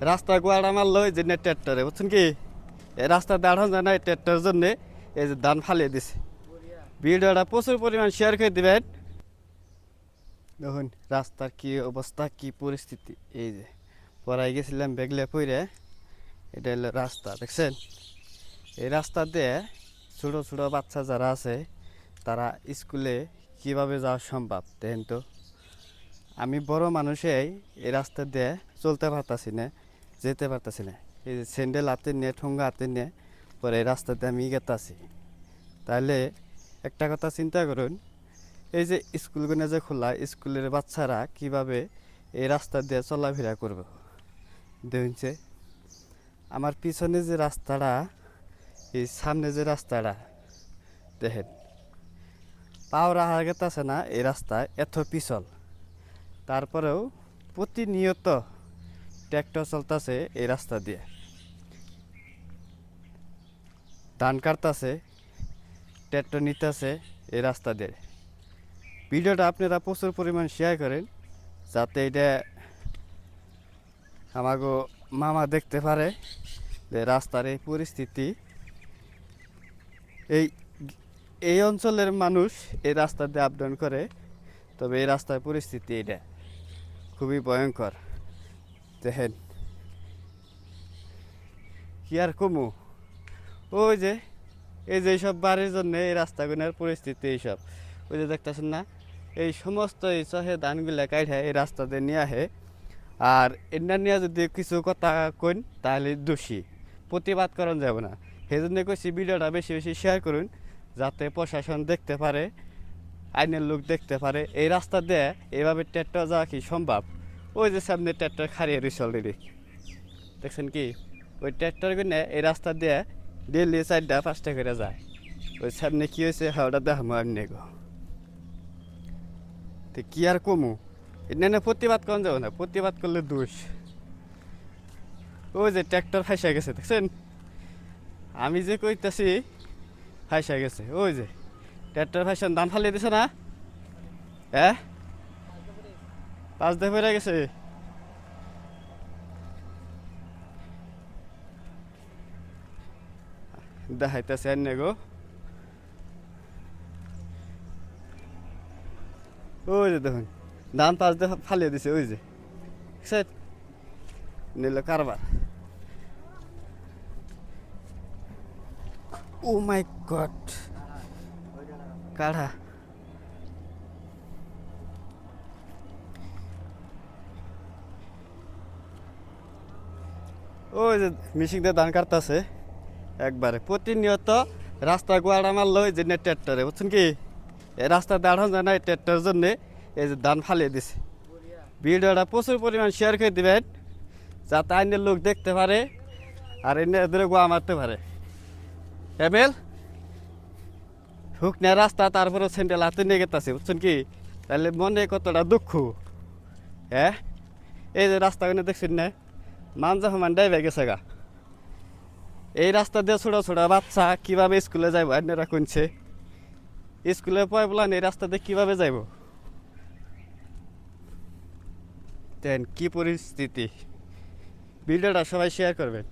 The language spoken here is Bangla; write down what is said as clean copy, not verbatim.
রাস্তা গোয়াড়া মারলো এই যে ট্র্যাক্টরে, বুঝছেন কি? এই রাস্তা দাঁড়ানো যায় না, এই ট্র্যাক্টরের জন্য এই যে ধান ফালিয়ে দিছে। ভিডিওটা প্রচুর পরিমাণ শেয়ার করে দিবেন। দেখুন রাস্তার কি অবস্থা, কি পরিস্থিতি। এই যে পড়াই গেছিলাম বেগলে পইরে, এটা হলো রাস্তা, দেখছেন? এই রাস্তা দিয়ে ছোটো ছোটো বাচ্চা যারা আছে তারা স্কুলে কিভাবে যাওয়া সম্ভব দেখেন তো। আমি বড় মানুষেই এই রাস্তা দিয়ে চলতে পারতাছি না, যেতে পারতাছি না। এই যে স্যান্ডেল হাতে নিয়ে, ঠোঙ্গা হাতে নিয়ে পরে এই রাস্তাতে আমি গেতাছি। তাহলে একটা কথা চিন্তা করুন, এই যে স্কুলগুলো যে খোলা, স্কুলের বাচ্চারা কিভাবে এই রাস্তা দিয়ে চলাফেরা করবে। দেখছে আমার পিছনে যে রাস্তাটা, এই সামনে যে রাস্তাটা দেখেন, পাও রাখা গেতাছে না এই রাস্তায়, এত পিছল। তারপরেও প্রতিনিয়ত ট্র্যাক্টর চলতেছে এই রাস্তা দিয়ে, ধান কাটতেছে, ট্র্যাক্টর নিতেছে এই রাস্তা দিয়ে। ভিডিওটা আপনারা প্রচুর পরিমাণ শেয়ার করেন, যাতে এটা আমাগো মামা দেখতে পারে যে রাস্তার এই পরিস্থিতি। এই এই অঞ্চলের মানুষ এই রাস্তা দিয়ে আপ ডাউন করে, তবে এই রাস্তার পরিস্থিতি এটা খুবই ভয়ঙ্কর। দেখেন কি আর কমু, ওই যে এই যে এইসব বাড়ির জন্য এই রাস্তাগুলোর পরিস্থিতি এইসব। ওই যে দেখতেছেন না, এই সমস্ত এই চহে ধানগুলা কাইঠে এই রাস্তাতে নিয়ে আহে। আর এটা নিয়ে যদি কিছু কথা কইন তাহলে দোষী, প্রতিবাদ করান যাব না। সেই জন্য কইছি ভিডিওটা বেশি বেশি শেয়ার করুন, যাতে প্রশাসন দেখতে পারে, আইনের লোক দেখতে পারে এই রাস্তা দিয়ে এইভাবে ট্র্যাক্টর যাওয়া কি সম্ভব। ওই যে সামনে ট্র্যাক্টর খারিয়ে রয়েছে অলরেডি, দেখছেন কি? ওই ট্র্যাক্টর কিনে এই রাস্তা দিয়ে ডেলি 4টা 5টা করে যায়। ওই সামনে কি হয়েছে ওটা দেখাবো আমি গো। তো কি আর কমু, এটা প্রতিবাদ করা যাবো না, প্রতিবাদ করলে দোষ। ওই যে ট্র্যাক্টর ফাইসা গেছে, দেখছেন? আমি যে কইতাছি ফাইসা গেছে, ওই যে ট্র্যাক্টর ফাইসান ধান ফালিয়ে দিছে না, হ্যাঁ? 5 দিয়ে পড়ে গেছে। দেখাইতেছে আর গো, ওই যে দেখুন ধান 5 দিয়ে ফালিয়ে দিছে, ওই যে নিল কারবার। ও মাই গড, কাঢ়া। ওই যে মেশিন দিয়ে ধান কাটতেছে একবারে প্রতিনিয়ত। রাস্তা গোয়াড়া মারলো ওই যে ট্র্যাক্টরে, বুঝছেন কি? এই রাস্তা দাঁড়ানো যায় না, এই ট্র্যাক্টরের জন্য এই যে ধান ফালিয়ে দিছে। ভিডিওটা প্রচুর পরিমাণ শেয়ার করে দিবেন, যাতে আইনের লোক দেখতে পারে আর এনে এদের গোয়া মারতে পারে। এমেল শুকনা রাস্তা, তারপরে স্যান্ডেল হাতে নিয়ে গেতেছে, বুঝছেন কি? তাহলে মনে কতটা দুঃখ। হ্যাঁ, এই যে রাস্তাগুলো দেখছেন না, মানজা সমান ডাইভে গেছে গা। এই রাস্তা দিয়ে ছোটো ছোটো বাচ্চা কীভাবে স্কুলে যাইব, আইনেরা কইছে স্কুলে পয় বলান এই রাস্তা দিয়ে কীভাবে যাইব। দেন কি পরিস্থিতি, ভিডিওটা সবাই শেয়ার করবেন।